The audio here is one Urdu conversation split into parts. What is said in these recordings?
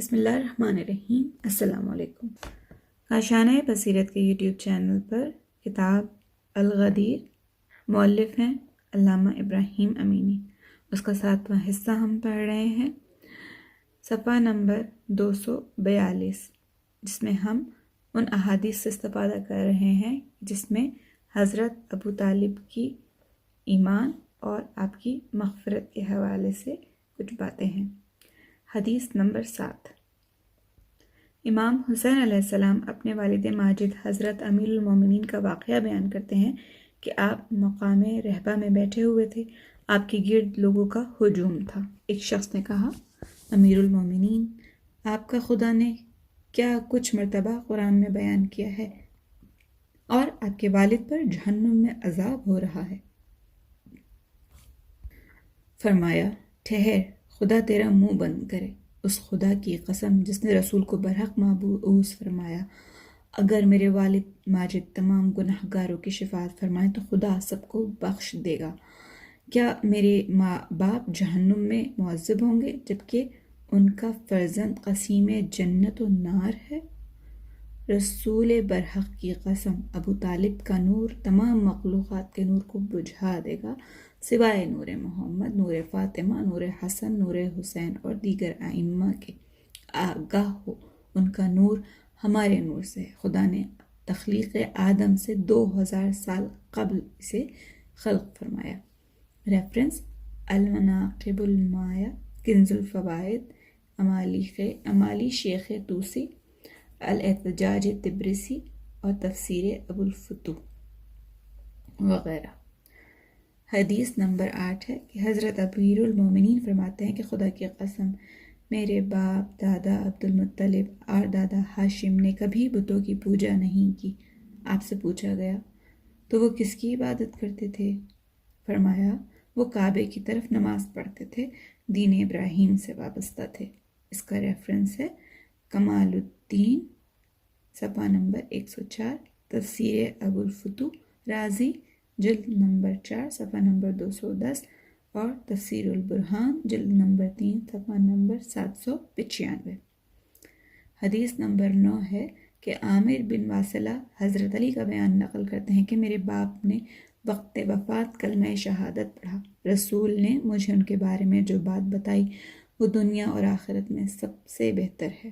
بسم اللہ الرحمن الرحیم۔ السلام علیکم۔ کاشانہ بصیرت کے یوٹیوب چینل پر کتاب الغدیر، مؤلف ہیں علامہ ابراہیم امینی، اس کا 7واں حصہ ہم پڑھ رہے ہیں، صفحہ نمبر 242، جس میں ہم ان احادیث سے استفادہ کر رہے ہیں جس میں حضرت ابو طالب کی ایمان اور آپ کی مغفرت کے حوالے سے کچھ باتیں ہیں۔ حدیث نمبر 7۔ امام حسین علیہ السلام اپنے والد ماجد حضرت امیر المومنین کا واقعہ بیان کرتے ہیں کہ آپ مقام رہبہ میں بیٹھے ہوئے تھے، آپ کے گرد لوگوں کا ہجوم تھا۔ ایک شخص نے کہا، امیر المومنین، آپ کا خدا نے کیا کچھ مرتبہ قرآن میں بیان کیا ہے اور آپ کے والد پر جہنم میں عذاب ہو رہا ہے۔ فرمایا، ٹھہر، خدا تیرا منہ بند کرے، اس خدا کی قسم جس نے رسول کو برحق مبعوث فرمایا، اگر میرے والد ماجد تمام گناہ گاروں کی شفاعت فرمائیں تو خدا سب کو بخش دے گا۔ کیا میرے ماں باپ جہنم میں معذب ہوں گے جبکہ ان کا فرزند قسیم جنت و نار ہے؟ رسول برحق کی قسم، ابو طالب کا نور تمام مخلوقات کے نور کو بجھا دے گا سوائے نور محمد، نور فاطمہ، نور حسن، نور حسین اور دیگر ائمہ کے۔ آگاہ ہو، ان کا نور ہمارے نور سے ہے۔ خدا نے تخلیق آدم سے 2000 سال قبل اسے خلق فرمایا۔ ریفرنس: المناقب المایہ، کنز الفوائد، امالی شیخ توسی، الاحتجاج تبریسی اور تفسیر ابو الفتوح وغیرہ۔ حدیث نمبر 8 ہے کہ حضرت امیر المومنین فرماتے ہیں کہ خدا کی قسم، میرے باپ دادا عبد المطلب اور دادا ہاشم نے کبھی بتوں کی پوجا نہیں کی۔ آپ سے پوچھا گیا، تو وہ کس کی عبادت کرتے تھے؟ فرمایا، وہ کعبے کی طرف نماز پڑھتے تھے، دین ابراہیم سے وابستہ تھے۔ اس کا ریفرنس ہے کمال الدین، صفحہ نمبر 104، تفسیر ابو الفتوح رازی، جلد نمبر 4، صفحہ نمبر 210، اور تفسیر البرہان، جلد نمبر 3، صفحہ نمبر 795۔ حدیث نمبر 9 ہے کہ عامر بن واصلہ حضرت علی کا بیان نقل کرتے ہیں کہ میرے باپ نے وقت وفات کلمہ شہادت پڑھا، رسول نے مجھے ان کے بارے میں جو بات بتائی وہ دنیا اور آخرت میں سب سے بہتر ہے۔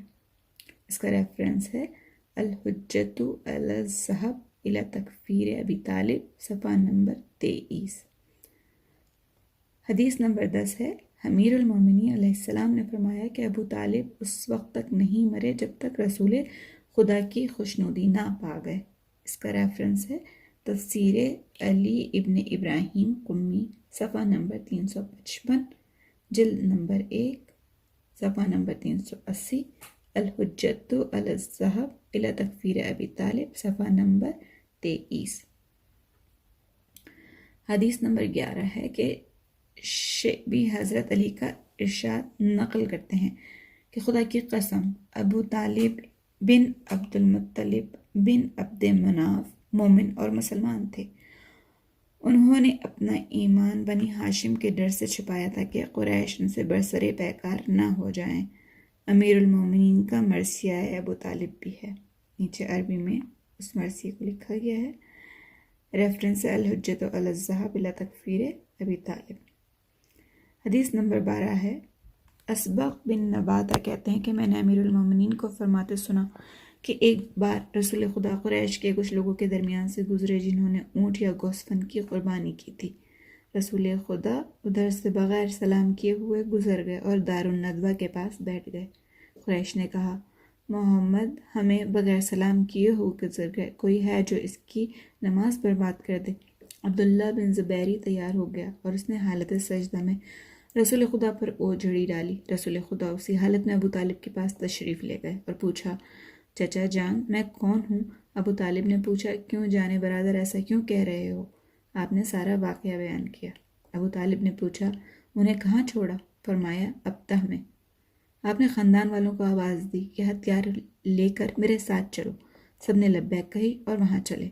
اس کا ریفرنس ہے الحجۃ علی الذھب الی تکفیر ابی طالب، صفحہ نمبر 23۔ حدیث نمبر 10 ہے، امیر المومنین علیہ السلام نے فرمایا کہ ابو طالب اس وقت تک نہیں مرے جب تک رسول خدا کی خوشنودی نہ پا گئے۔ اس کا ریفرنس ہے تفسیر علی ابن ابراہیم قمی، صفحہ نمبر 355، جلد نمبر 1، صفحہ نمبر 380، الحجۃ علی الذھب الی تکفیر ابی طالب، صفحہ نمبر 23۔ حدیث نمبر 11 ہے کہ شعبی حضرت علی کا ارشاد نقل کرتے ہیں کہ خدا کی قسم، ابو طالب بن عبد المطلب بن عبد مناف مومن اور مسلمان تھے۔ انہوں نے اپنا ایمان بنی ہاشم کے ڈر سے چھپایا تھا کہ قریش ان سے برسر پیکار نہ ہو جائیں۔ امیر المومنین کا مرثیہ ابو طالب بھی ہے، نیچے عربی میں اس مرثیے کو لکھا گیا ہے۔ ریفرنس الحجۃ علی الذھب الی تکفیر ابی طالب۔ حدیث نمبر 12 ہے، اسبغ بن نباتہ کہتے ہیں کہ میں نے امیر المومنین کو فرماتے سنا کہ ایک بار رسول خدا قریش کے کچھ لوگوں کے درمیان سے گزرے جنہوں نے اونٹ یا گوسفند کی قربانی کی تھی۔ رسول خدا ادھر سے بغیر سلام کیے ہوئے گزر گئے اور دار الندوہ کے پاس بیٹھ گئے۔ قریش نے کہا، محمد ہمیں بغیر سلام کیے ہوئے گزر گئے، کوئی ہے جو اس کی نماز برباد کر دے؟ عبداللہ بن زبیری تیار ہو گیا اور اس نے حالت سجدہ میں رسول خدا پر اوجھڑی ڈالی۔ رسول خدا اسی حالت میں ابو طالب کے پاس تشریف لے گئے اور پوچھا، چچا جان میں کون ہوں؟ ابو طالب نے پوچھا، کیوں جانے برادر ایسا کیوں کہہ رہے ہو؟ آپ نے سارا واقعہ بیان کیا۔ ابو طالب نے پوچھا، انہیں کہاں چھوڑا؟ فرمایا، ابتہ میں۔ آپ نے خاندان والوں کو آواز دی کہ ہتھیار لے کر میرے ساتھ چلو۔ سب نے لبیک کہی اور وہاں چلے۔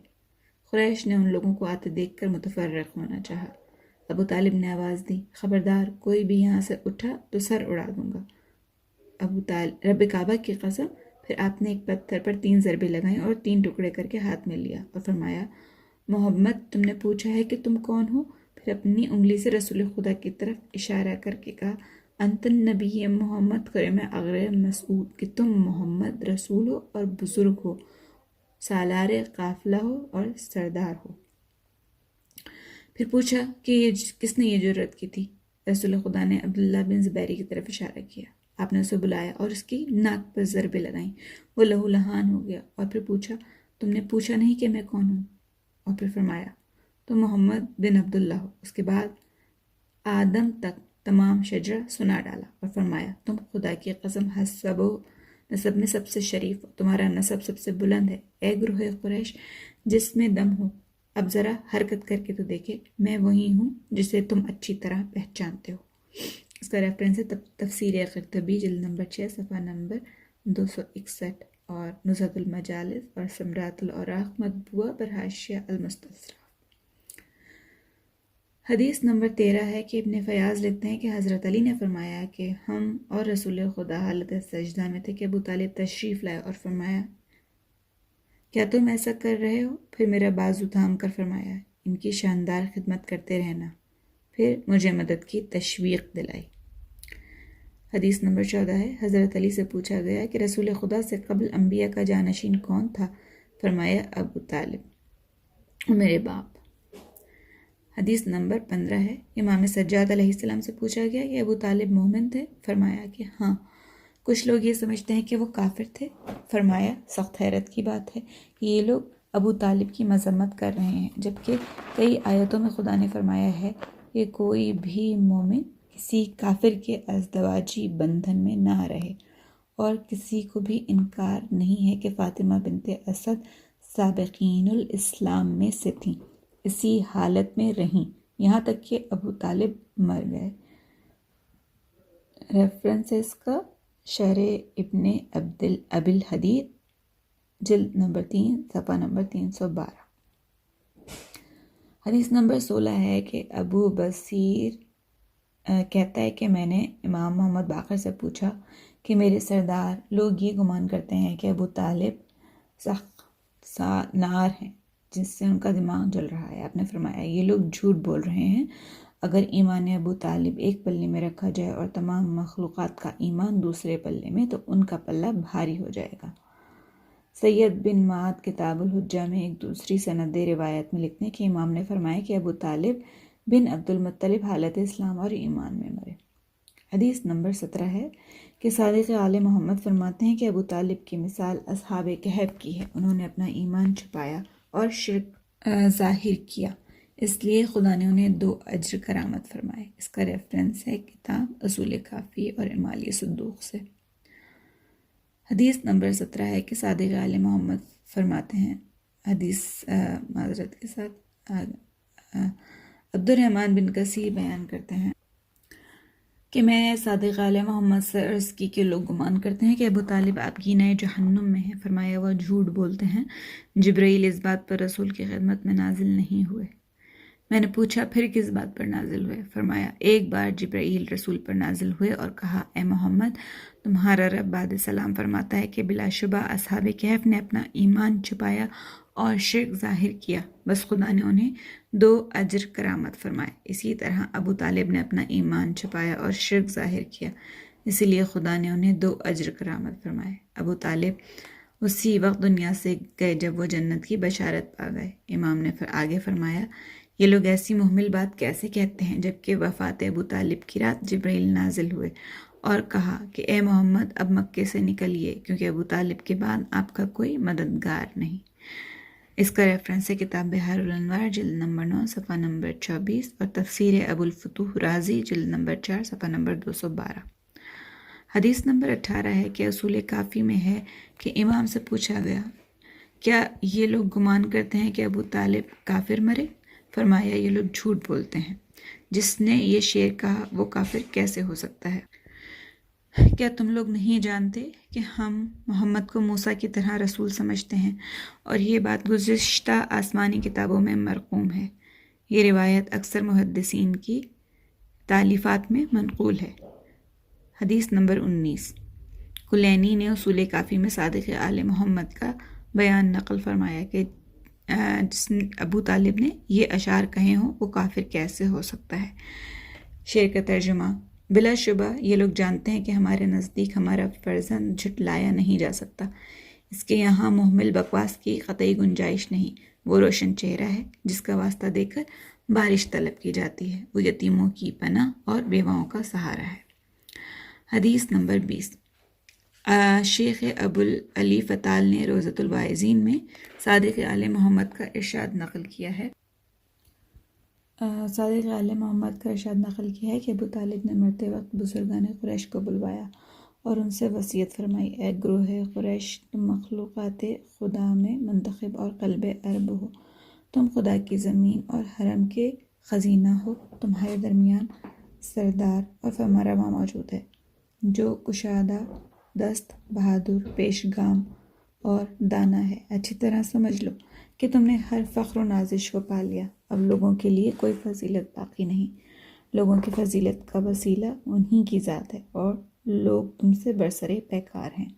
قریش نے ان لوگوں کو آتے دیکھ کر متفرق ہونا چاہا۔ ابو طالب نے آواز دی، خبردار، کوئی بھی یہاں سے اٹھا تو سر اڑا دوں گا۔ ابو طالب رب کعبہ کی قسم۔ پھر آپ نے ایک پتھر پر 3 ضربیں لگائیں اور 3 ٹکڑے کر کے ہاتھ میں لیا اور فرمایا محمد تم نے پوچھا ہے کہ تم کون ہو؟ پھر اپنی انگلی سے رسول خدا کی طرف اشارہ کر کے کہا انت النبی محمد کرم اغر مسعود، کہ تم محمد رسول ہو اور بزرگ ہو، سالار قافلہ ہو اور سردار ہو۔ پھر پوچھا کہ کس نے یہ جرأت کی تھی؟ رسول خدا نے عبداللہ بن زبیری کی طرف اشارہ کیا۔ آپ نے اسے بلایا اور اس کی ناک پر ضربیں لگائیں، وہ لہو لہان ہو گیا۔ اور پھر پوچھا تم نے پوچھا نہیں کہ میں کون ہوں؟ اور پھر فرمایا تم محمد بن عبداللہ ہو۔ اس کے بعد آدم تک تمام شجرہ سنا ڈالا اور فرمایا تم خدا کی قسم حسب و نسب میں سب سے شریف ہو، تمہارا نسب سب سے بلند ہے، اے گروہ قریش جس میں دم ہو، اب ذرا حرکت کر کے تو دیکھے، میں وہی ہوں جسے تم اچھی طرح پہچانتے ہو۔ اس کا ریفرنس ہے تفسیر قرطبی جلد نمبر 6 صفحہ نمبر 261 اور نزہۃ المجالس اور ثمرات الاوراق مطبوعہ برحاشیہ المستصرف۔ حدیث نمبر 13 ہے کہ ابن فیاض لکھتے ہیں کہ حضرت علی نے فرمایا کہ ہم اور رسول خدا حالت سجدہ میں تھے کہ ابو طالب تشریف لائے اور فرمایا کیا تم ایسا کر رہے ہو؟ پھر میرا بازو تھام کر فرمایا ان کی شاندار خدمت کرتے رہنا، پھر مجھے مدد کی تشویق دلائی۔ حدیث نمبر 14 ہے حضرت علی سے پوچھا گیا کہ رسول خدا سے قبل انبیاء کا جانشین کون تھا؟ فرمایا ابو طالب میرے باپ۔ حدیث نمبر 15 ہے امام سجاد علیہ السلام سے پوچھا گیا کہ ابو طالب مومن تھے؟ فرمایا کہ ہاں۔ کچھ لوگ یہ سمجھتے ہیں کہ وہ کافر تھے۔ فرمایا سخت حیرت کی بات ہے کہ یہ لوگ ابو طالب کی مذمت کر رہے ہیں، جبکہ کئی آیتوں میں خدا نے فرمایا ہے کہ کوئی بھی مومن کسی کافر کے ازدواجی بندھن میں نہ رہے، اور کسی کو بھی انکار نہیں ہے کہ فاطمہ بنت اسد سابقین الاسلام میں سے تھیں، اسی حالت میں رہیں یہاں تک کہ ابو طالب مر گئے۔ ریفرنسز کا شرح ابن ابی الحدید جلد نمبر 3 صفحہ نمبر 312۔ حدیث نمبر 16 ہے کہ ابو بصیر کہتا ہے کہ میں نے امام محمد باقر سے پوچھا کہ میرے سردار، لوگ یہ گمان کرتے ہیں کہ ابو طالب سخت نار ہیں جس سے ان کا دماغ جل رہا ہے۔ آپ نے فرمایا یہ لوگ جھوٹ بول رہے ہیں، اگر ایمان ابو طالب ایک پلے میں رکھا جائے اور تمام مخلوقات کا ایمان دوسرے پلے میں تو ان کا پلہ بھاری ہو جائے گا۔ سید بن معاد کتاب الحجہ میں ایک دوسری سند روایت میں لکھتے ہیں کہ امام نے فرمایا کہ ابو طالب بن عبد المطلب حالت اسلام اور ایمان میں مرے۔ حدیث نمبر 17 ہے کہ صادق آل محمد فرماتے ہیں کہ ابو طالب کی مثال اصحاب کہف کی ہے، انہوں نے اپنا ایمان چھپایا اور شرک ظاہر کیا، اس لیے خدا نے انہیں 2 اجر کرامت فرمائے۔ اس کا ریفرنس ہے کتاب اصول کافی اور امالی صدوق سے۔ حدیث نمبر 17 ہے کہ صادق آل محمد فرماتے ہیں، حدیث معذرت کے ساتھ عبد الرحمن بن کثیر بیان کرتے ہیں کہ میں نے صادق آل محمد سے عرض کی کہ لوگ گمان کرتے ہیں کہ ابو طالب آبگینہ جہنم میں ہے۔ فرمایا وہ جھوٹ بولتے ہیں، جبرائیل اس بات پر رسول کی خدمت میں نازل نہیں ہوئے۔ میں نے پوچھا پھر کس بات پر نازل ہوئے؟ فرمایا ایک بار جبرائیل رسول پر نازل ہوئے اور کہا اے محمد تمہارا رب بعد سلام فرماتا ہے کہ بلا شبہ اصحاب کہف نے اپنا ایمان چھپایا اور شرک ظاہر کیا، بس خدا نے انہیں 2 اجر کرامت فرمائے۔ اسی طرح ابو طالب نے اپنا ایمان چھپایا اور شرک ظاہر کیا، اسی لیے خدا نے انہیں 2 اجر کرامت فرمائے۔ ابو طالب اسی وقت دنیا سے گئے جب وہ جنت کی بشارت پا گئے۔ امام نے آگے فرمایا یہ لوگ ایسی محمل بات کیسے کہتے ہیں جبکہ وفات ابو طالب کی رات جبرائیل نازل ہوئے اور کہا کہ اے محمد اب مکے سے نکلیے کیونکہ ابو طالب کے بعد آپ کا کوئی مددگار نہیں۔ اس کا ریفرنس ہے کتاب بحار الانوار جلد نمبر 9 صفحہ نمبر 24 اور تفسیر ابو الفتوح رازی جلد نمبر 4 صفحہ نمبر 212۔ حدیث نمبر 18 ہے کہ اصول کافی میں ہے کہ امام سے پوچھا گیا کیا یہ لوگ گمان کرتے ہیں کہ ابو طالب کافر مرے؟ فرمایا یہ لوگ جھوٹ بولتے ہیں، جس نے یہ شعر کہا وہ کافر کیسے ہو سکتا ہے؟ کیا تم لوگ نہیں جانتے کہ ہم محمد کو موسیٰ کی طرح رسول سمجھتے ہیں، اور یہ بات گزشتہ آسمانی کتابوں میں مرقوم ہے۔ یہ روایت اکثر محدثین کی تالیفات میں منقول ہے۔ حدیث نمبر 19 کلینی نے اصول کافی میں صادق آل محمد کا بیان نقل فرمایا کہ جس ابو طالب نے یہ اشعار کہے ہوں وہ کافر کیسے ہو سکتا ہے۔ شعر کا ترجمہ: بلا شبہ یہ لوگ جانتے ہیں کہ ہمارے نزدیک ہمارا فرزند جھٹلایا نہیں جا سکتا، اس کے یہاں محمل بکواس کی قطعی گنجائش نہیں۔ وہ روشن چہرہ ہے جس کا واسطہ دے کر بارش طلب کی جاتی ہے، وہ یتیموں کی پناہ اور بیواؤں کا سہارا ہے۔ حدیث نمبر 20۔ شیخ ابو علی فتال نے روضۃ الواعظین میں صادق آل محمد کا ارشاد نقل کیا ہے کہ ابو طالب نے مرتے وقت بزرگان قریش کو بلوایا اور ان سے وصیت فرمائی: اے گروہ قریش، تم مخلوقات خدا میں منتخب اور قلب ارب ہو، تم خدا کی زمین اور حرم کے خزینہ ہو، تمہارے درمیان سردار اور فرمانروا موجود ہے جو کشادہ دست، بہادر، پیش گام اور دانا ہے۔ اچھی طرح سمجھ لو کہ تم نے ہر فخر و نازش کو پا لیا، اب لوگوں کے لیے کوئی فضیلت باقی نہیں۔ لوگوں کی فضیلت کا وسیلہ انہی کی ذات ہے اور لوگ تم سے برسرِ پیکار ہیں۔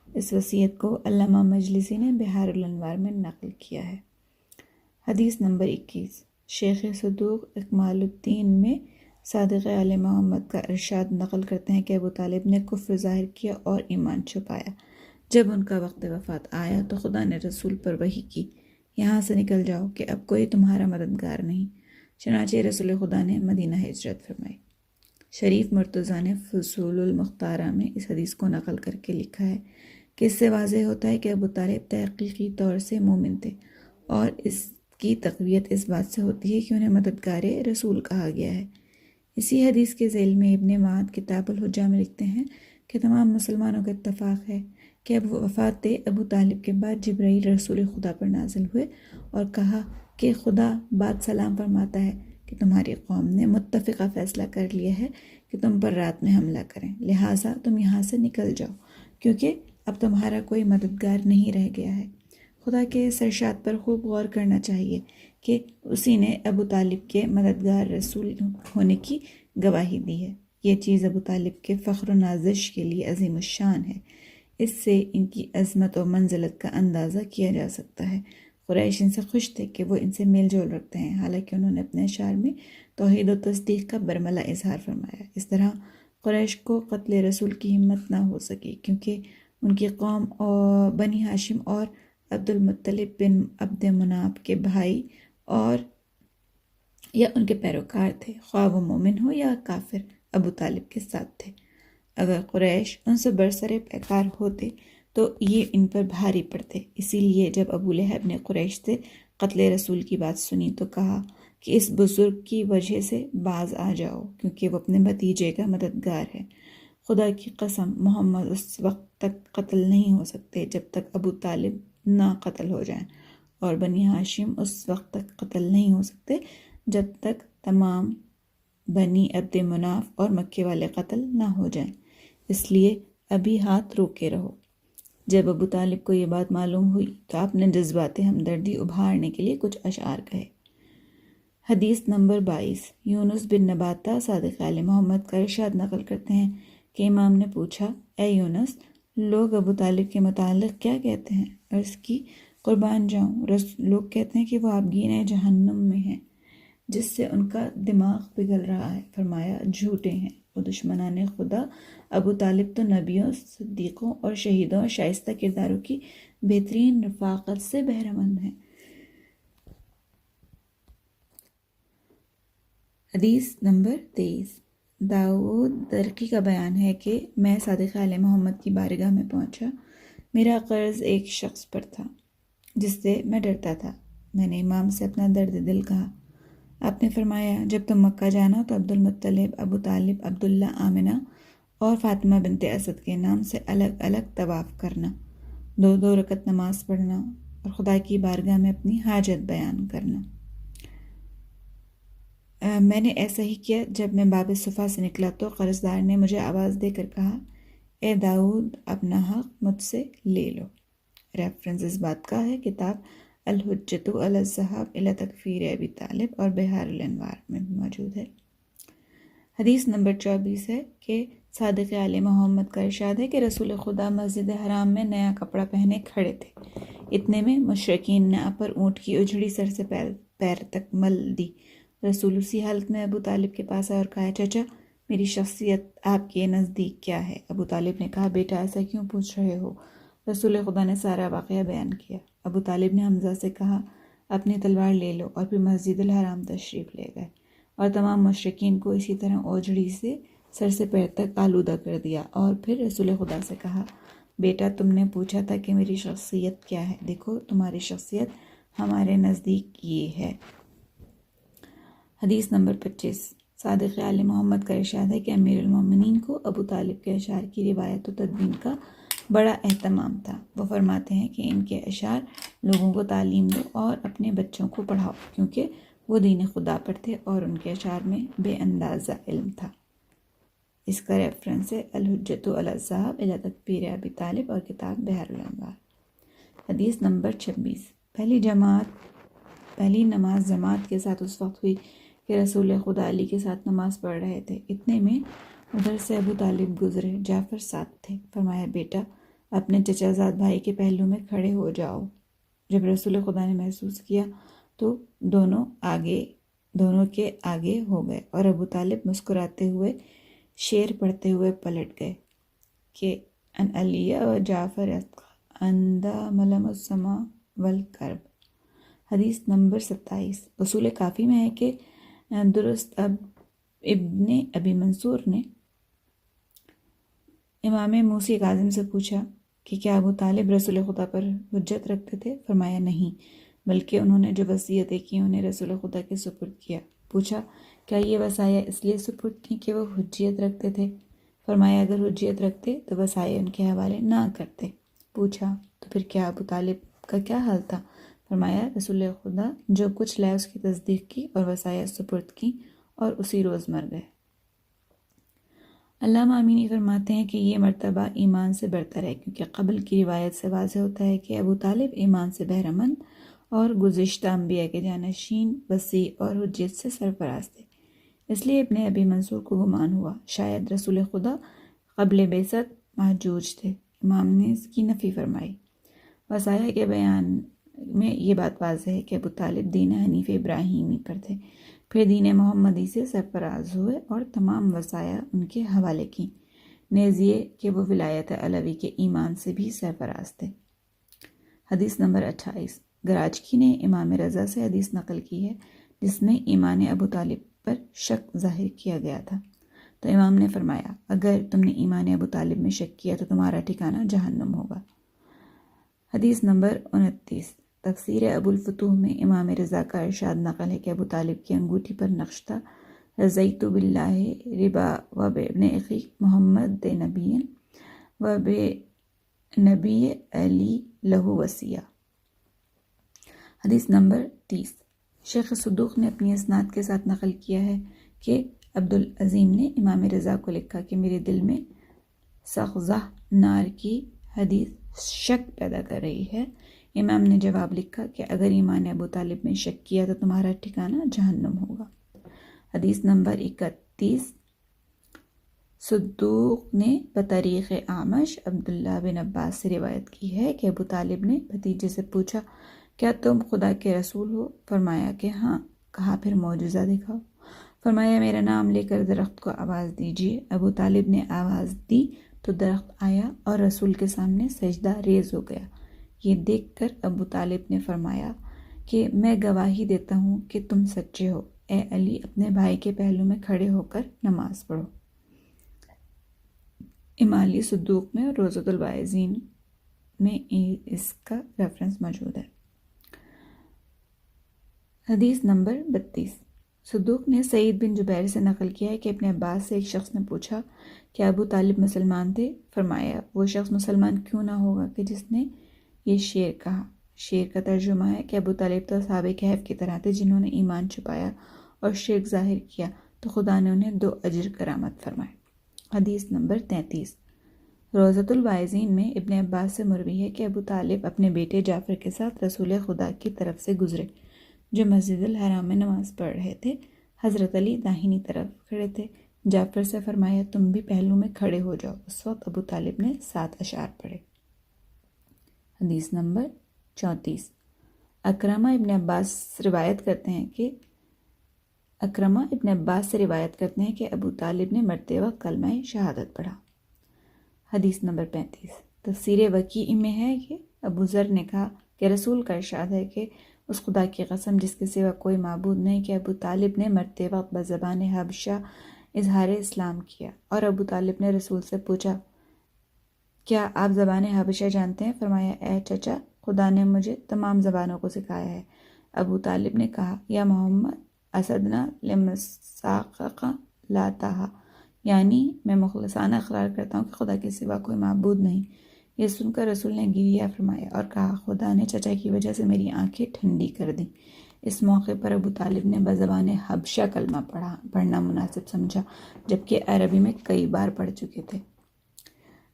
اس وصیت کو علامہ مجلسی نے بحار الانوار میں نقل کیا ہے۔ حدیث نمبر 21۔ شیخ صدوق اکمال الدین میں صادق آل محمد کا ارشاد نقل کرتے ہیں کہ ابو طالب نے کفر ظاہر کیا اور ایمان چھپایا۔ جب ان کا وقت وفات آیا تو خدا نے رسول پر وحی کی: یہاں سے نکل جاؤ کہ اب کوئی تمہارا مددگار نہیں۔ چنانچہ رسول خدا نے مدینہ ہجرت فرمائی۔ شریف مرتضیٰ نے فصول المختارہ میں اس حدیث کو نقل کر کے لکھا ہے کہ اس سے واضح ہوتا ہے کہ ابو طالب تحقیقی طور سے مومن تھے، اور اس کی تقویت اس بات سے ہوتی ہے کہ انہیں مددگار رسول کہا گیا ہے۔ اسی حدیث کے ذیل میں ابن معد کتاب الحجہ میں لکھتے ہیں کہ تمام مسلمانوں کا اتفاق ہے کہ اب وفات ابو طالب کے بعد جبرائیل رسول خدا پر نازل ہوئے اور کہا کہ خدا بات سلام فرماتا ہے کہ تمہاری قوم نے متفقہ فیصلہ کر لیا ہے کہ تم پر رات میں حملہ کریں، لہٰذا تم یہاں سے نکل جاؤ کیونکہ اب تمہارا کوئی مددگار نہیں رہ گیا ہے۔ خدا کے اس ارشاد پر خوب غور کرنا چاہیے کہ اسی نے ابو طالب کے مددگار رسول ہونے کی گواہی دی ہے۔ یہ چیز ابو طالب کے فخر و نازش کے لیے عظیم الشان ہے۔ اس سے ان کی عظمت و منزلت کا اندازہ کیا جا سکتا ہے۔ قریش ان سے خوش تھے کہ وہ ان سے میل جول رکھتے ہیں، حالانکہ انہوں نے اپنے اشعار میں توحید و تصدیق کا برملا اظہار فرمایا۔ اس طرح قریش کو قتل رسول کی ہمت نہ ہو سکی کیونکہ ان کی قوم اور بنی ہاشم اور عبد المطلب بن عبد مناف کے بھائی اور یا ان کے پیروکار تھے، خواہ وہ مومن ہو یا کافر، ابو طالب کے ساتھ تھے۔ اگر قریش ان سے برسر پیکار ہوتے تو یہ ان پر بھاری پڑتے۔ اسی لیے جب ابو لہب نے قریش سے قتل رسول کی بات سنی تو کہا کہ اس بزرگ کی وجہ سے باز آ جاؤ کیونکہ وہ اپنے بھتیجے کا مددگار ہے۔ خدا کی قسم، محمد اس وقت تک قتل نہیں ہو سکتے جب تک ابو طالب نہ قتل ہو جائیں، اور بنی ہاشم اس وقت تک قتل نہیں ہو سکتے جب تک تمام بنی عبد مناف اور مکے والے قتل نہ ہو جائیں، اس لیے ابھی ہاتھ روکے رہو۔ جب ابو طالب کو یہ بات معلوم ہوئی تو آپ نے جذبات ہمدردی ابھارنے کے لیے کچھ اشعار کہے۔ حدیث نمبر 22۔ یونس بن نباتہ صادق آل محمد کا ارشاد نقل کرتے ہیں کہ امام نے پوچھا: اے یونس، لوگ ابو طالب کے متعلق کیا کہتے ہیں؟ عرض کی: قربان جاؤں، لوگ کہتے ہیں کہ وہ آبگینِ جہنم میں ہیں جس سے ان کا دماغ پگھل رہا ہے۔ فرمایا: جھوٹے ہیں، وہ دشمنان خدا ابو طالب تو نبیوں، صدیقوں اور شہیدوں اور شائستہ کرداروں کی بہترین رفاقت سے بہرہ مند ہیں۔ حدیث نمبر 23۔ داؤد درقی کا بیان ہے کہ میں صادق آل محمد کی بارگاہ میں پہنچا۔ میرا قرض ایک شخص پر تھا جس سے میں ڈرتا تھا۔ میں نے امام سے اپنا درد دل کہا۔ آپ نے فرمایا: جب تم مکہ جانا تو عبد المطلب، ابو طالب، عبداللہ، آمنہ اور فاطمہ بنت اسد کے نام سے الگ الگ طواف کرنا، 2 رکعت نماز پڑھنا اور خدا کی بارگاہ میں اپنی حاجت بیان کرنا۔ میں نے ایسا ہی کیا۔ جب میں باب صفا سے نکلا تو قرضدار نے مجھے آواز دے کر کہا: اے داؤد، اپنا حق مجھ سے لے لو۔ ریفرنس اس بات کا ہے کتاب الحجۃ علی الذھاب الی تکفیر ابی طالب اور بحار الانوار میں موجود ہے۔ حدیث نمبر 24 ہے کہ صادق آل محمد کا ارشاد ہے کہ رسول خدا مسجد حرام میں نیا کپڑا پہنے کھڑے تھے، اتنے میں مشرکین نے آپ پر اونٹ کی اجڑی سر سے پیر تک مل دی۔ رسول اسی حالت میں ابو طالب کے پاس آئے اور کہا، چچا میری شخصیت آپ کے نزدیک کیا ہے؟ ابو طالب نے کہا، بیٹا ایسا کیوں پوچھ رہے ہو؟ رسول خدا نے سارا واقعہ بیان کیا۔ ابو طالب نے حمزہ سے کہا، اپنی تلوار لے لو، اور پھر مسجد الحرام تشریف لے گئے اور تمام مشرکین کو اسی طرح اوجڑی سے سر سے پیر تک آلودہ کر دیا، اور پھر رسول خدا سے کہا، بیٹا تم نے پوچھا تھا کہ میری شخصیت کیا ہے، دیکھو تمہاری شخصیت ہمارے نزدیک یہ ہے۔ حدیث نمبر 25۔ صادق آل محمد کا ارشاد ہے کہ امیر المومنین کو ابو طالب کے اشعار کی روایت و تدوین کا بڑا اہتمام تھا۔ وہ فرماتے ہیں کہ ان کے اشعار لوگوں کو تعلیم دو اور اپنے بچوں کو پڑھاؤ، کیونکہ وہ دین خدا پر تھے اور ان کے اشعار میں بے اندازہ علم تھا۔ اس کا ریفرنس ہے الحجۃ علی الذہاب الی تکفیر ابی طالب اور کتاب بحر الانوار۔ حدیث نمبر 26۔ پہلی نماز جماعت کے ساتھ اس وقت ہوئی کہ رسول خدا علی کے ساتھ نماز پڑھ رہے تھے، اتنے میں ادھر سے ابو طالب گزرے، جعفر ساتھ تھے۔ فرمایا، بیٹا اپنے چچا زاد بھائی کے پہلو میں کھڑے ہو جاؤ۔ جب رسول خدا نے محسوس کیا تو دونوں کے آگے ہو گئے، اور ابو طالب مسکراتے ہوئے شعر پڑھتے ہوئے پلٹ گئے کہ ان علی و جعفر اندہ ملم السما والکرب۔ حدیث نمبر 27۔ اصول کافی میں ہے کہ درست ابن ابی منصور نے امام موسی کاظم سے پوچھا کہ کیا ابو طالب رسول خدا پر حجت رکھتے تھے؟ فرمایا نہیں، بلکہ انہوں نے جو وصیتیں کی انہیں رسول خدا کے سپرد کیا۔ پوچھا، کیا یہ وصایا اس لیے سپرد کی کہ وہ حجیت رکھتے تھے؟ فرمایا، اگر حجیت رکھتے تو وصایا ان کے حوالے نہ کرتے۔ پوچھا، تو پھر کیا ابو طالب کا کیا حال تھا؟ فرمایا، رسول خدا جو کچھ لائے اس کی تصدیق کی اور وصایا سپرد کی اور اسی روز مر گئے۔ علامہ امینی فرماتے ہیں کہ یہ مرتبہ ایمان سے برتر ہے، کیونکہ قبل کی روایت سے واضح ہوتا ہے کہ ابو طالب ایمان سے بہرہ مند اور گزشتہ انبیاء کے جانشین، وصی اور حجیت سے سرفراز تھے۔ اس لیے ابن ابی منصور کو گمان ہوا شاید رسول خدا قبل بعثت محجوج تھے۔ امام نے اس کی نفی فرمائی۔ وصایا کے بیان میں یہ بات واضح ہے کہ ابو طالب دین حنیف ابراہیمی پر تھے، پھر دین محمدی سے سرفراز ہوئے اور تمام وصایا ان کے حوالے کی، نیز یہ کہ وہ ولایت علوی کے ایمان سے بھی سرفراز تھے۔ حدیث نمبر 28۔ گراجکی نے امام رضا سے حدیث نقل کی ہے جس میں ایمان ابو طالب پر شک ظاہر کیا گیا تھا، تو امام نے فرمایا، اگر تم نے ایمان ابو طالب میں شک کیا تو تمہارا ٹھکانہ جہنم ہوگا۔ حدیث نمبر 29۔ تفسیر ابو الفتوح میں امام رضا کا ارشاد نقل ہے کہ ابو طالب کی انگوٹھی پر نقش تھا، رضیت باللہ ربا و بابن اخی محمد نبی و بنبی علی لہ وصیہ۔ حدیث نمبر 30۔ شیخ صدوق نے اپنی اسناد کے ساتھ نقل کیا ہے کہ عبدالعظیم نے امام رضا کو لکھا کہ میرے دل میں سغزہ نار کی حدیث شک پیدا کر رہی ہے۔ امام نے جواب لکھا کہ اگر ایمان ابو طالب میں شک کیا تو تمہارا ٹھکانہ جہنم ہوگا۔ حدیث نمبر 31۔ صدوق نے بطریق اعمش عبداللہ بن عباس سے روایت کی ہے کہ ابو طالب نے بھتیجے سے پوچھا، کیا تم خدا کے رسول ہو؟ فرمایا کہ ہاں۔ کہا، پھر معجزہ دکھاؤ۔ فرمایا، میرا نام لے کر درخت کو آواز دیجیے۔ ابو طالب نے آواز دی تو درخت آیا اور رسول کے سامنے سجدہ ریز ہو گیا۔ یہ دیکھ کر ابو طالب نے فرمایا کہ میں گواہی دیتا ہوں کہ تم سچے ہو، اے علی اپنے بھائی کے پہلو میں کھڑے ہو کر نماز پڑھو۔ امالی صدوق میں اور روضۃ الواعظین میں اس کا ریفرنس موجود ہے۔ حدیث نمبر 32۔ صدوق نے سعید بن جبیر سے نقل کیا ہے کہ اپنے عباس سے ایک شخص نے پوچھا کہ ابو طالب مسلمان تھے؟ فرمایا، وہ شخص مسلمان کیوں نہ ہوگا کہ جس نے یہ شعر کہا۔ شعر کا ترجمہ ہے کہ ابو طالب تو اصحاب کہف کی طرح تھے جنہوں نے ایمان چھپایا اور شرک ظاہر کیا تو خدا نے انہیں 2 اجر کرامت فرمائے۔ حدیث نمبر 33۔ روضۃ الواعظین میں ابن عباس سے مروی ہے کہ ابو طالب اپنے بیٹے جعفر کے ساتھ رسول خدا کی طرف سے گزرے جو مسجد الحرام میں نماز پڑھ رہے تھے۔ حضرت علی داہنی طرف کھڑے تھے جعفر سے فرمایا تم بھی پہلو میں کھڑے ہو جاؤ۔ اس وقت ابو طالب نے 7 اشعار پڑھے۔ حدیث نمبر 34۔ اکرمہ ابن عباس سے روایت کرتے ہیں کہ ابو طالب نے مرتے وقت کلمہ شہادت پڑھا۔ حدیث نمبر 35۔ تفسیر وکیع میں ہے کہ ابو ذر نے کہا کہ رسول کا ارشاد ہے کہ اس خدا کی قسم جس کے سوا کوئی معبود نہیں کہ ابو طالب نے مرتے وقت بزبان حبشہ اظہار اسلام کیا، اور ابو طالب نے رسول سے پوچھا کیا آپ زبان حبشہ جانتے ہیں؟ فرمایا اے چچا، خدا نے مجھے تمام زبانوں کو سکھایا ہے۔ ابو طالب نے کہا یا محمد اسدنا لمساقق لا تہا، یعنی میں مخلصانہ اقرار کرتا ہوں کہ خدا کے سوا کوئی معبود نہیں۔ یہ سن کر رسول نے گریہ فرمایا اور کہا خدا نے چچا کی وجہ سے میری آنکھیں ٹھنڈی کر دیں۔ اس موقع پر ابو طالب نے بزبان حبشہ کلمہ پڑھنا مناسب سمجھا، جبکہ عربی میں کئی بار پڑھ چکے تھے۔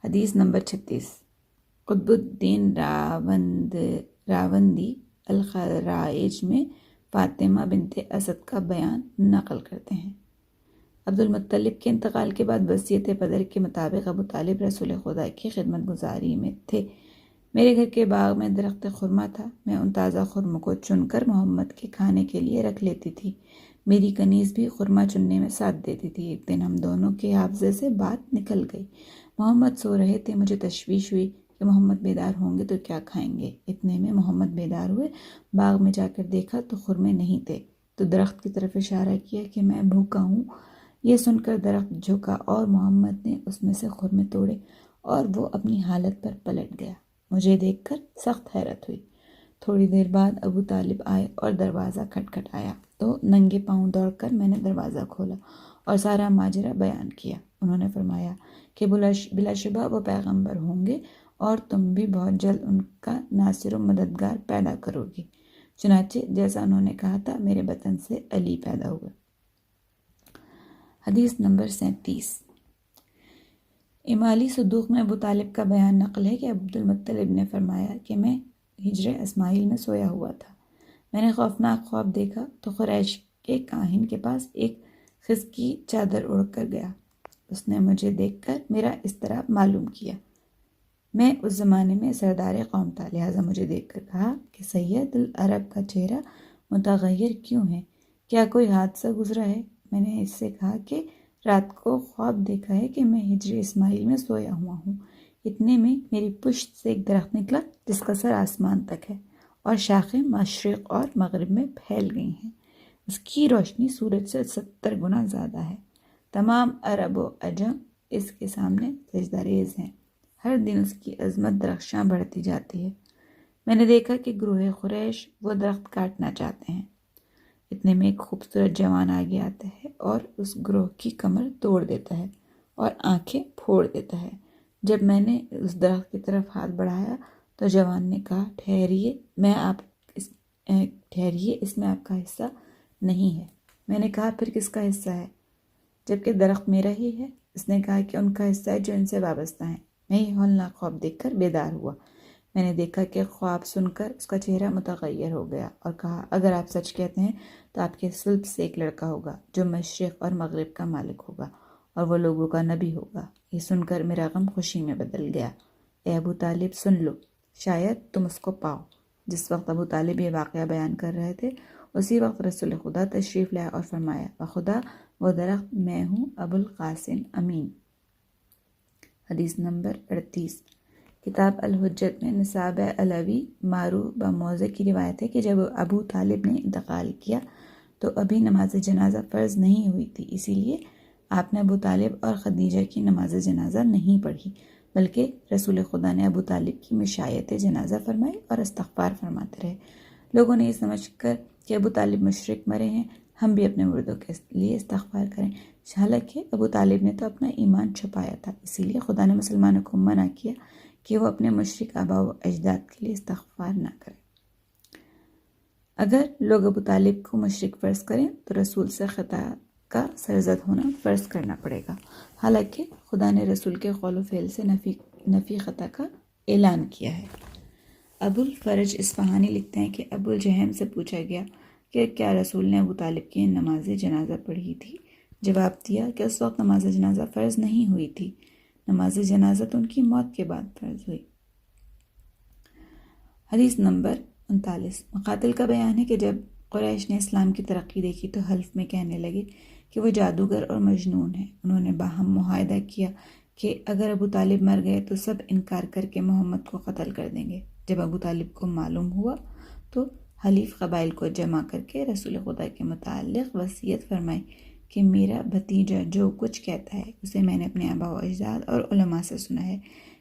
حدیث نمبر 36۔ قطب الدین راوندی الخرائج میں فاطمہ بنت اسد کا بیان نقل کرتے ہیں۔ عبد المطلب کے انتقال کے بعد وصیت پدر کے مطابق ابو طالب رسول خدا کی خدمت گزاری میں تھے۔ میرے گھر کے باغ میں درخت خرما تھا، میں ان تازہ خرموں کو چن کر محمد کے کھانے کے لیے رکھ لیتی تھی۔ میری کنیز بھی خرما چننے میں ساتھ دیتی تھی۔ ایک دن ہم دونوں کے حافظے سے بات نکل گئی۔ محمد سو رہے تھے، مجھے تشویش ہوئی کہ محمد بیدار ہوں گے تو کیا کھائیں گے۔ اتنے میں محمد بیدار ہوئے، باغ میں جا کر دیکھا تو خرمے نہیں تھے، تو درخت کی طرف اشارہ کیا کہ میں بھوکا ہوں۔ یہ سن کر درخت جھکا اور محمد نے اس میں سے خرمے توڑے اور وہ اپنی حالت پر پلٹ گیا۔ مجھے دیکھ کر سخت حیرت ہوئی۔ تھوڑی دیر بعد ابو طالب آئے اور دروازہ کھٹکھٹایا تو ننگے پاؤں دوڑ کر میں نے دروازہ کھولا اور سارا ماجرا بیان کیا۔ انہوں نے فرمایا کہ بلا شبہ وہ پیغمبر ہوں گے اور تم بھی بہت جلد ان کا ناصر و مددگار پیدا کرو گی۔ چنانچہ جیسا انہوں نے کہا تھا میرے بطن سے علی پیدا ہوئے۔ حدیث نمبر 37۔ امالی صدوق میں ابو طالب کا بیان نقل ہے کہ عبد المطلب نے فرمایا کہ میں حجر اسماعیل میں سویا ہوا تھا۔ میں نے خوفناک خواب دیکھا تو قریش کے کاہن کے پاس ایک خز کی چادر اڑ کر گیا۔ اس نے مجھے دیکھ کر میرا اضطراب معلوم کیا۔ میں اس زمانے میں سردار قوم تھا، لہٰذا مجھے دیکھ کر کہا کہ سید العرب کا چہرہ متغیر کیوں ہے؟ کیا کوئی حادثہ گزرا ہے؟ میں نے اس سے کہا کہ رات کو خواب دیکھا ہے کہ میں حجر اسماعیل میں سویا ہوا ہوں۔ اتنے میں میری پشت سے ایک درخت نکلا جس کا سر آسمان تک ہے اور شاخیں مشرق اور مغرب میں پھیل گئی ہیں۔ اس کی روشنی سورج سے 70 گنا زیادہ ہے۔ تمام عرب و عجم اس کے سامنے سجدہ ریز ہیں۔ ہر دن اس کی عظمت درخشاں بڑھتی جاتی ہے۔ میں نے دیکھا کہ گروہ قریش وہ درخت کاٹنا چاہتے ہیں۔ اتنے میں ایک خوبصورت جوان آگے آتا ہے اور اس گروہ کی کمر توڑ دیتا ہے اور آنکھیں پھوڑ دیتا ہے۔ جب میں نے اس درخت کی طرف ہاتھ بڑھایا تو جوان نے کہا ٹھہریے، اس میں آپ کا حصہ نہیں ہے۔ میں نے کہا پھر کس کا حصہ ہے؟ جبکہ درخت میرا ہی ہے۔ اس نے کہا کہ ان کا حصہ ہے جو ان سے وابستہ ہیں۔ میں یہ ہولناک خواب دیکھ کر بیدار ہوا۔ میں نے دیکھا کہ خواب سن کر اس کا چہرہ متغیر ہو گیا اور کہا اگر آپ سچ کہتے ہیں تو آپ کے صلب سے ایک لڑکا ہوگا جو مشرق اور مغرب کا مالک ہوگا اور وہ لوگوں کا نبی ہوگا۔ یہ سن کر میرا غم خوشی میں بدل گیا۔ اے ابو طالب سن لو، شاید تم اس کو پاؤ۔ جس وقت ابو طالب یہ واقعہ بیان کر رہے تھے اسی وقت رسول خدا تشریف لائے اور فرمایا بخدا وہ درخت میں ہوں ابو القاسم امین۔ حدیث نمبر 38۔ کتاب الحجت میں نصاب علوی مارو بموضع کی روایت ہے کہ جب ابو طالب نے انتقال کیا تو ابھی نماز جنازہ فرض نہیں ہوئی تھی، اسی لیے آپ نے ابو طالب اور خدیجہ کی نماز جنازہ نہیں پڑھی، بلکہ رسول خدا نے ابو طالب کی مشایعت جنازہ فرمائی اور استغفار فرماتے رہے۔ لوگوں نے یہ سمجھ کر کہ ابو طالب مشرک مرے ہیں، ہم بھی اپنے مردوں کے لیے استغفار کریں۔ حالانکہ ابو طالب نے تو اپنا ایمان چھپایا تھا، اسی لیے خدا نے مسلمانوں کو منع کیا کہ وہ اپنے مشرک آبا و اجداد کے لیے استغفار نہ کریں۔ اگر لوگ ابو طالب کو مشرک فرض کریں تو رسول سے خطا کا سرزد ہونا فرض کرنا پڑے گا، حالانکہ خدا نے رسول کے قول و فعل سے نفی خطا کا اعلان کیا ہے۔ ابو الفرج اصفہانی لکھتے ہیں کہ ابو الجہم سے پوچھا گیا کہ کیا رسول نے ابو طالب کی نماز جنازہ پڑھی تھی؟ جواب دیا کہ اس وقت نماز جنازہ فرض نہیں ہوئی تھی، نماز جنازہ تو ان کی موت کے بعد فرض ہوئی۔ حدیث نمبر 39۔ مقاتل کا بیان ہے کہ جب قریش نے اسلام کی ترقی دیکھی تو حلف میں کہنے لگے کہ وہ جادوگر اور مجنون ہیں۔ انہوں نے باہم معاہدہ کیا کہ اگر ابو طالب مر گئے تو سب انکار کر کے محمد کو قتل کر دیں گے۔ جب ابو طالب کو معلوم ہوا تو حلیف قبائل کو جمع کر کے رسول خدا کے متعلق وصیت فرمائی کہ میرا بھتیجا جو کچھ کہتا ہے اسے میں نے اپنے آبا و اجداد اور علماء سے سنا ہے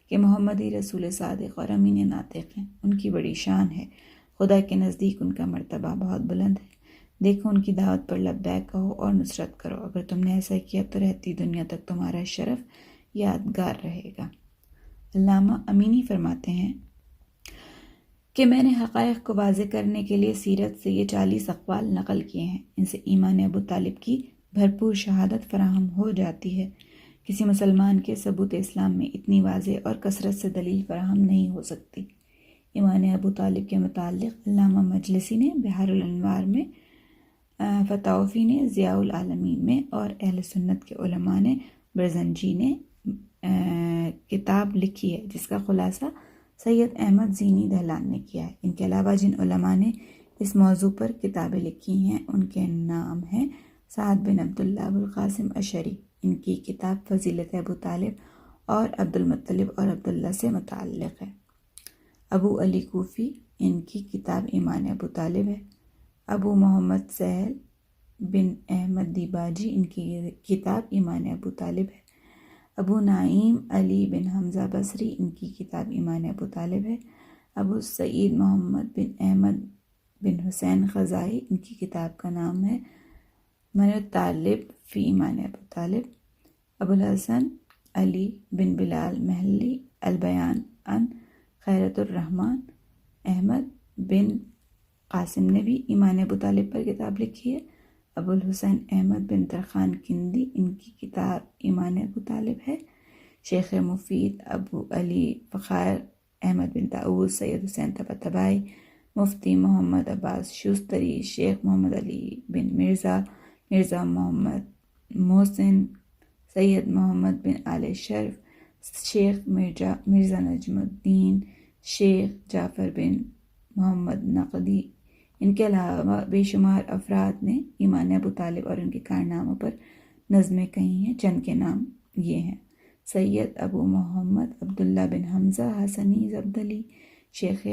کہ محمد ہی رسول صادق اور امین ناطق ہیں، ان کی بڑی شان ہے، خدا کے نزدیک ان کا مرتبہ بہت بلند ہے۔ دیکھو ان کی دعوت پر لبیک کہو اور نصرت کرو، اگر تم نے ایسا کیا تو رہتی دنیا تک تمہارا شرف یادگار رہے گا۔ علامہ امینی فرماتے ہیں کہ میں نے حقائق کو واضح کرنے کے لیے سیرت سے یہ 40 اقوال نقل کیے ہیں، ان سے ایمان ابو طالب کی بھرپور شہادت فراہم ہو جاتی ہے۔ کسی مسلمان کے ثبوت اسلام میں اتنی واضح اور کثرت سے دلیل فراہم نہیں ہو سکتی۔ ایمان ابو طالب کے متعلق علامہ مجلسی نے بحار الانوار میں، فتاوی نے ضیاء العالمین میں، اور اہل سنت کے علماء نے برزنجی نے کتاب لکھی ہے جس کا خلاصہ سید احمد زینی دہلان نے کیا ہے۔ ان کے علاوہ جن علماء نے اس موضوع پر کتابیں لکھی ہیں ان کے نام ہیں سعد بن عبداللہ ابو القاسم اشعری، ان کی کتاب فضیلت ابو طالب اور عبد المطلب اور عبداللہ سے متعلق ہے۔ ابو علی کوفی، ان کی کتاب ایمان ابو طالب ہے۔ ابو محمد سہل بن احمد دیباجی، ان کی کتاب ایمان ابو طالب ہے۔ ابو نعیم علی بن حمزہ بصری، ان کی کتاب ایمان ابو طالب ہے۔ ابو سعید محمد بن احمد بن حسین خزائی، ان کی کتاب کا نام ہے من الطالب فی ایمان ابو طالب۔ ابو الحسن علی بن بلال محلی، البیان عن خیرت الرحمن احمد بن قاسم نے بھی ایمان ابو طالب پر کتاب لکھی ہے۔ ابو الحسین احمد بن ترخان کندی، ان کی کتاب ایمان ابو طالب ہے۔ شیخ مفید ابو علی فخار احمد بن طاؤس، سید حسین طباطبائی، مفتی محمد عباس شوستری، شیخ محمد علی بن مرزا، مرزا محمد محسن، سید محمد بن آل شرف، شیخ مرزا نجم الدین، شیخ جعفر بن محمد نقدی۔ ان کے علاوہ بے شمار افراد نے ایمان ابو طالب اور ان کے کارناموں پر نظمیں کہی ہیں، جن کے نام یہ ہیں: سید ابو محمد عبداللہ بن حمزہ حسنی زبدلی، شیخ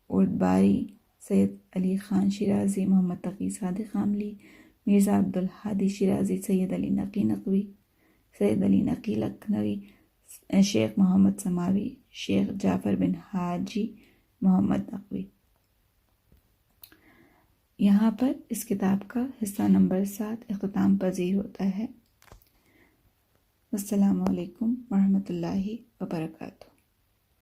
اردباری، سید علی خان شیرازی، محمد تقی صادق عاملی، مرزا عبدالہادی شیرازی، سید علی نقی لکھنوی، شیخ محمد سماوی، شیخ جعفر بن حاجی محمد نقوی۔ یہاں پر اس کتاب کا حصہ نمبر 7 اختتام پذیر ہوتا ہے۔ السلام علیکم ورحمۃ اللہ وبرکاتہ۔